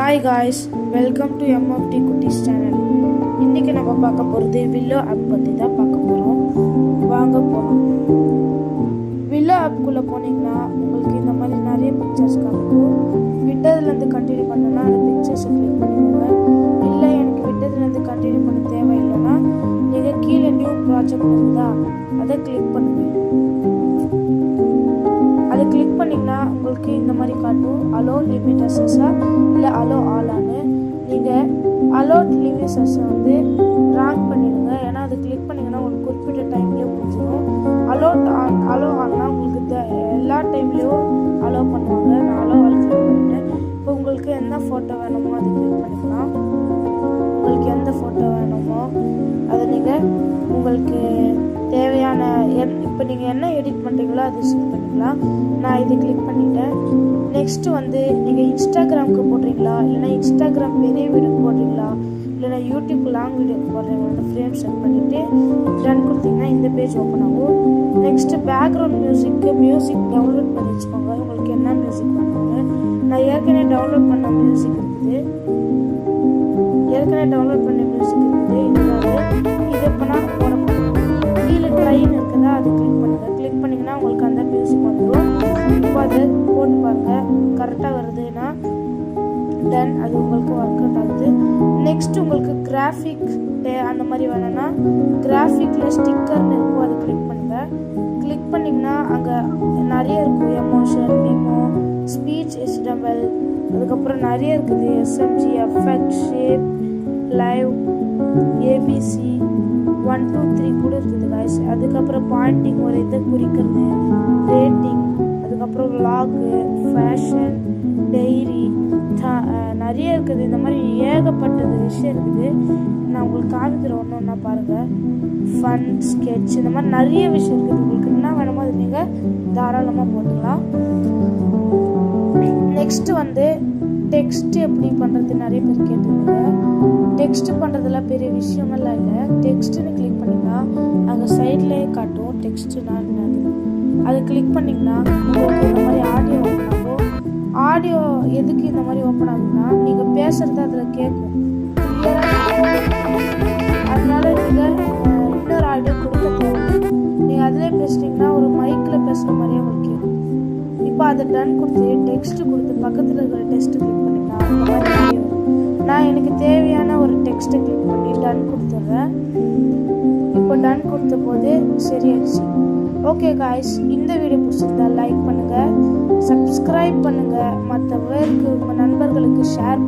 Hi guys, welcome to MFD குட்டீஸ் channel. இன்றைக்கி நம்ம பார்க்க போகிறது வில்லோ ஆப் பற்றி தான் பார்க்க போகிறோம். வாங்க போகலாம். வில்லோ ஆப்புக்குள்ளே போனீங்கன்னா உங்களுக்கு இந்த மாதிரி நிறைய பிக்சர்ஸ் காமிக்கும். விட்டதுலேருந்து கண்டினியூ பண்ணோன்னா அந்த பிக்சர்ஸை கிளிக் பண்ணிக்கோங்க. இல்லை எனக்கு விட்டதுலேருந்து கண்டினியூ பண்ண தேவையில்லைன்னா நீங்கள் கீழே நியூ ப்ராஜெக்ட் இருந்தா அதை கிளிக் பண்ணுங்கள். அதை கிளிக் பண்ணிங்கன்னா உங்களுக்கு இந்த மாதிரி காட்டும், அலோ லிமிட்டஸஸா இல்லை அலோ ஆலான்னு. நீங்கள் அலோ லிமிட்டஸஸை வந்து ராங் பண்ணிவிடுங்க. ஏன்னா அதை கிளிக் பண்ணிங்கன்னா உங்களுக்கு குறிப்பிட்ட டைம்லேயே முடிஞ்சிடும். அலோ ஆல்னா உங்களுக்கு எல்லா டைம்லேயும் அலோ பண்ணுவாங்க. நான் அலோ ஆல் கிளிக் பண்ணிட்டேன். இப்போ உங்களுக்கு எந்த ஃபோட்டோ வேணுமோ அதை கிளிக் பண்ணிக்கலாம். உங்களுக்கு எந்த ஃபோட்டோ வேணுமோ அதை நீங்கள் உங்களுக்கு தேவையான இப்போ நீங்கள் என்ன எடிட் பண்ணுறீங்களோ அதை செலக்ட் பண்ணிக்கலாம். நான் இதை கிளிக் பண்ணிட்டேன். நெக்ஸ்ட்டு வந்து நீங்கள் இன்ஸ்டாகிராமுக்கு போடுறீங்களா, இல்லைனா இன்ஸ்டாகிராம் பெரிய வீடியோ போடுறீங்களா, இல்லைனா யூடியூப் லாங் வீடியோ போடுறீங்களா, ஃப்ரேம் செட் பண்ணிவிட்டு டன் கொடுத்தீங்கன்னா இந்த பேஜ் ஓப்பன் ஆகும். நெக்ஸ்ட்டு பேக்ரவுண்ட் மியூசிக் டவுன்லோட் பண்ணி வச்சுக்கோங்க. உங்களுக்கு என்ன மியூசிக் பண்ணுவாங்க. நான் ஏற்கனவே டவுன்லோட் பண்ண மியூசிக் இருக்குது. இது இப்போ நான் போட போகிறேன். கீழே ட்ரைன் இருக்குதா, அது கிளிக் பண்ணுங்கள். கிளிக் பண்ணிங்கன்னா உங்களுக்கு அந்த மியூசிக் வந்துடும். இப்போ அதை போட்டு பாருங்கள், கரெக்டாக வருதுன்னா தென் அது உங்களுக்கு ஒர்க் அவுட் ஆகுது. நெக்ஸ்ட் உங்களுக்கு கிராஃபிக் அந்த மாதிரி வேணும்னா கிராஃபிக்கில் ஸ்டிக்கர்னு இருக்கும், அதை கிளிக் பண்ணுங்கள். கிளிக் பண்ணிங்கன்னா அங்கே நிறைய இருக்கும், எமோஷன், மீமோ, ஸ்பீச் எஸ்டபிள், அதுக்கப்புறம் நிறைய இருக்குது. SMG, effect, shape, live, ABC 1 2 3 கூட இருக்குது காய்ஸ். அதுக்கப்புறம் பாயிண்டிங், ஒரு இதை குறிக்கிறது, ரேட்டிங், அதுக்கப்புறம் விலாகு, ஃபேஷன், டைரி, நிறைய இருக்குது. இந்த மாதிரி ஏகப்பட்டது விஷயம் இருக்குது. நான் உங்களுக்கு காமிக்கிறேன் ஒன்று ஒன்றா பாருங்கள். ஃபன், ஸ்கெட்ச், இந்த மாதிரி நிறைய விஷயம் இருக்குது. உங்களுக்கு என்ன வேணுமோ அது நீங்கள் தாராளமாக போட்டுக்கலாம். நெக்ஸ்ட்டு வந்து டெக்ஸ்ட்டு எப்படி பண்ணுறது நிறைய பேர் கேட்டுருங்க. டெக்ஸ்ட் பண்ணுறதுல பெரிய விஷயமெல்லாம் இல்லை. டெக்ஸ்ட்டுன்னு கிளிக் பண்ணிங்கன்னா அங்கே சைட்லேயே காட்டும் டெக்ஸ்ட்டுனா என்னது. அதை கிளிக் பண்ணிங்கன்னா உங்களுக்கு இந்த மாதிரி ஆடியோ ஓப்பன் ஆகும். ஆடியோ எதுக்கு இந்த மாதிரி ஓப்பன் ஆகுதுன்னா நீங்கள் பேசுகிறது அதில் கேட்கும் கிளியராக. அதனால நீங்கள் இன்னொரு ஆடியோ கொடுக்க போகும். நீங்கள் அதிலே பேசுனீங்கன்னா ஒரு மைக்கில் பேசுகிற மாதிரியே உங்களுக்கு கேட்கும். இப்போ அதை டன் கொடுத்து டெக்ஸ்ட்டு கொடுத்து பக்கத்தில் இருக்கிற டெக்ஸ்ட்டு கிளிக் பண்ணிங்கன்னா அந்த மாதிரி ஆடியோ. நான் எனக்கு தேவையான ஒரு டெக்ஸ்ட்டை கிளிக் பண்ணி டன் கொடுத்துட்றேன். இப்போ டன் கொடுத்த போது சரியாயிடுச்சு. ஓகே காய்ஸ், இந்த வீடியோ பிடிச்சிருந்தா லைக் பண்ணுங்கள், சப்ஸ்கிரைப் பண்ணுங்கள், மற்ற பேருக்கு உங்கள் நண்பர்களுக்கு ஷேர்